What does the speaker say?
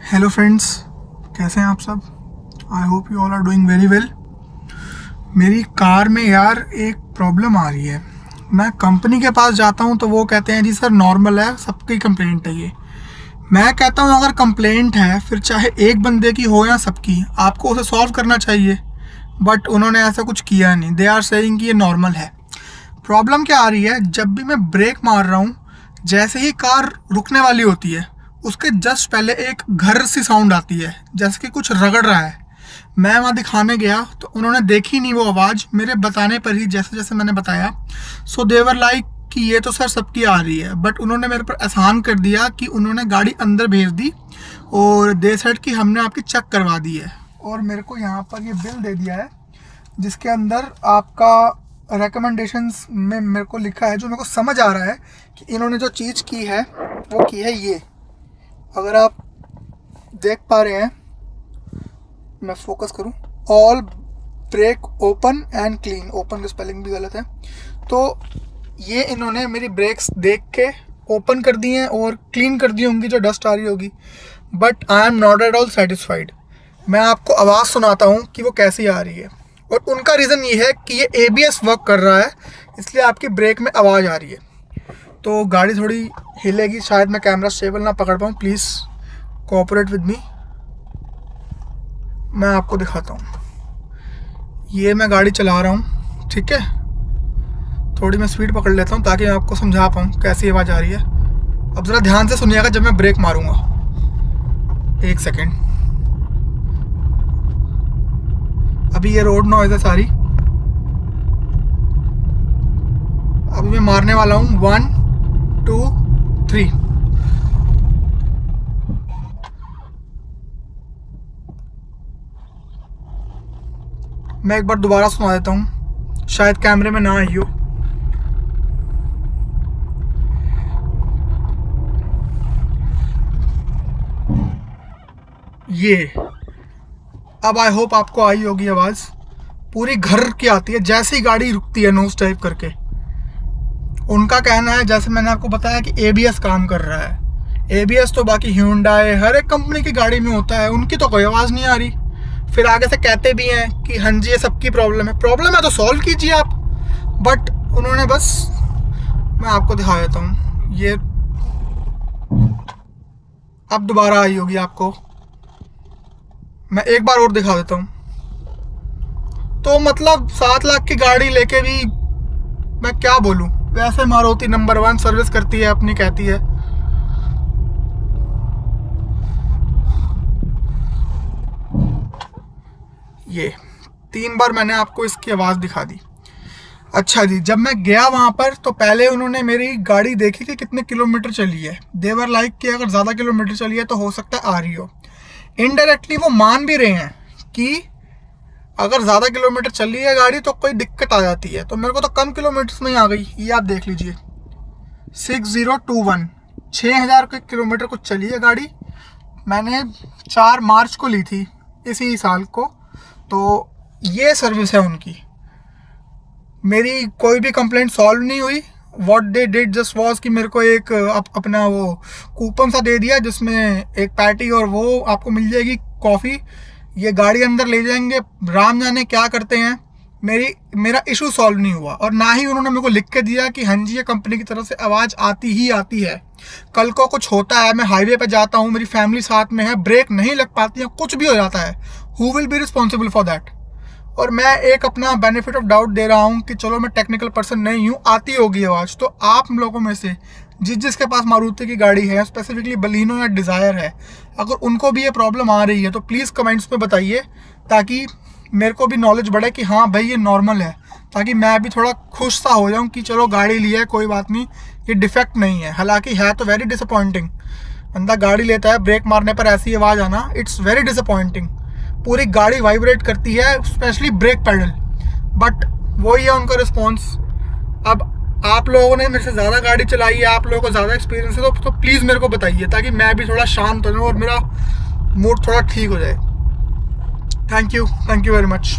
Hello friends, कैसे हैं आप सब। I hope you all are doing very well. मेरी कार में यार एक प्रॉब्लम आ रही है। मैं कंपनी के पास जाता हूं तो वो कहते हैं जी सर नॉर्मल है, सबकी कंप्लेंट है ये। मैं कहता हूं अगर कंप्लेंट है फिर चाहे एक बंदे की हो या सबकी, आपको उसे सॉल्व करना चाहिए। बट उन्होंने ऐसा कुछ किया नहीं। दे आर सेइंग कि ये नॉर्मल है। प्रॉब्लम क्या आ रही है, जब भी मैं ब्रेक मार रहा हूँ, जैसे ही कार रुकने वाली होती है उसके जस्ट पहले एक घर सी साउंड आती है, जैसे कि कुछ रगड़ रहा है। मैं वहाँ दिखाने गया तो उन्होंने देखी नहीं वो आवाज़, मेरे बताने पर ही जैसे जैसे मैंने बताया। सो देवर लाइक कि ये तो सर सबकी आ रही है। बट उन्होंने मेरे पर एहसान कर दिया कि उन्होंने गाड़ी अंदर भेज दी और दे सेड कि हमने आपकी चेक करवा दी है। और मेरे को यहाँ पर ये बिल दे दिया है जिसके अंदर आपका रिकमेंडेशंस में मेरे को लिखा है, जो मेरे को समझ आ रहा है कि इन्होंने जो चीज़ की है वो की है ये। अगर आप देख पा रहे हैं, मैं फोकस करूं, all break open and clean. Open की स्पेलिंग भी गलत है। तो ये इन्होंने मेरी ब्रेक्स देख के ओपन कर दी हैं और क्लीन कर दी होंगी जो डस्ट आ रही होगी। But I am not at all satisfied. मैं आपको आवाज़ सुनाता हूँ कि वो कैसी आ रही है। और उनका रीज़न ये है कि ये ABS वर्क कर रहा है, इसलिए आपकी ब्रेक में आवाज़ आ रही है। तो गाड़ी थोड़ी हिलेगी, शायद मैं कैमरा स्टेबल ना पकड़ पाऊँ। Please cooperate with me. मैं आपको दिखाता हूँ। ये मैं गाड़ी चला रहा हूँ, ठीक है। थोड़ी मैं स्पीड पकड़ लेता हूँ ताकि मैं आपको समझा पाऊँ कैसी आवाज़ आ रही है। अब ज़रा ध्यान से सुनिएगा जब मैं ब्रेक मारूँगा। एक सेकेंड। अभी ये रोड नॉइज़ है सारी। अभी मैं मारने वाला हूँ 1 2 3। मैं एक बार दोबारा सुना देता हूँ, शायद कैमरे में ना आई हो। ये अब आई होप आपको आई होगी आवाज़। पूरी घर की आती है जैसे ही गाड़ी रुकती है, नोज टाइप करके। उनका कहना है, जैसे मैंने आपको बताया, कि ABS काम कर रहा है। ABS तो बाकी Hyundai हर एक कंपनी की गाड़ी में होता है, उनकी तो कोई आवाज़ नहीं आ रही। फिर आगे से कहते भी हैं कि हाँ जी ये सबकी प्रॉब्लम है तो सॉल्व कीजिए आप। बट उन्होंने बस, मैं आपको दिखा देता हूँ, ये अब दोबारा आई होगी आपको। मैं एक बार और दिखा देता हूँ। तो मतलब 7 लाख की गाड़ी लेके भी मैं क्या बोलूँ। वैसे मारुति नंबर 1 सर्विस करती है अपनी, कहती है। ये 3 बार मैंने आपको इसकी आवाज़ दिखा दी। अच्छा जी, जब मैं गया वहाँ पर तो पहले उन्होंने मेरी गाड़ी देखी कि कितने किलोमीटर चली है। देवर लाइक कि अगर ज़्यादा किलोमीटर चली है तो हो सकता है आ रही हो। इनडायरेक्टली वो मान भी रहे हैं कि अगर ज़्यादा किलोमीटर चली है गाड़ी तो कोई दिक्कत आ जाती है। तो मेरे को तो कम किलोमीटर्स में ही आ गई। ये आप देख लीजिए, 6021, 6000 किलोमीटर कुछ चली है गाड़ी। मैंने 4 मार्च को ली थी इसी साल को। तो ये सर्विस है उनकी। मेरी कोई भी कंप्लेंट सॉल्व नहीं हुई। What they did just was कि मेरे को एक अपना वो कूपन सा दे दिया जिसमें एक पैटी और वो आपको मिल जाएगी कॉफ़ी। ये गाड़ी अंदर ले जाएंगे, राम जाने क्या करते हैं। मेरा इशू सॉल्व नहीं हुआ। और ना ही उन्होंने मेरे को लिख के दिया कि हाँ जी ये कंपनी की तरफ से आवाज़ आती ही आती है। कल को कुछ होता है, मैं हाईवे पे जाता हूँ, मेरी फैमिली साथ में है, ब्रेक नहीं लग पाती है, कुछ भी हो जाता है, who will be responsible for that. और मैं एक अपना बेनिफिट ऑफ डाउट दे रहा हूँ कि चलो मैं टेक्निकल पर्सन नहीं हूँ, आती होगी आवाज़। तो आप लोगों में से जिसके पास मारुति की गाड़ी है, स्पेसिफिकली बलिनो या डिज़ायर है, अगर उनको भी ये प्रॉब्लम आ रही है तो प्लीज़ कमेंट्स में बताइए, ताकि मेरे को भी नॉलेज बढ़े कि हाँ भाई ये नॉर्मल है। ताकि मैं भी थोड़ा खुश सा हो जाऊँ कि चलो गाड़ी ली है, कोई बात नहीं, ये डिफेक्ट नहीं है। हालांकि है तो वेरी डिसअपॉइंटिंग। बंदा गाड़ी लेता है, ब्रेक मारने पर ऐसी आवाज़ आना, इट्स वेरी डिसअपॉइंटिंग। पूरी गाड़ी वाइब्रेट करती है, स्पेशली ब्रेक पैडल। बट वही है उनका रिस्पॉन्स। अब आप लोगों ने मेरे से ज़्यादा गाड़ी चलाई है, आप लोगों को ज़्यादा एक्सपीरियंस है, तो प्लीज़ मेरे को बताइए ताकि मैं भी थोड़ा शांत हो जाऊँ और मेरा मूड थोड़ा ठीक हो जाए। Thank you very much.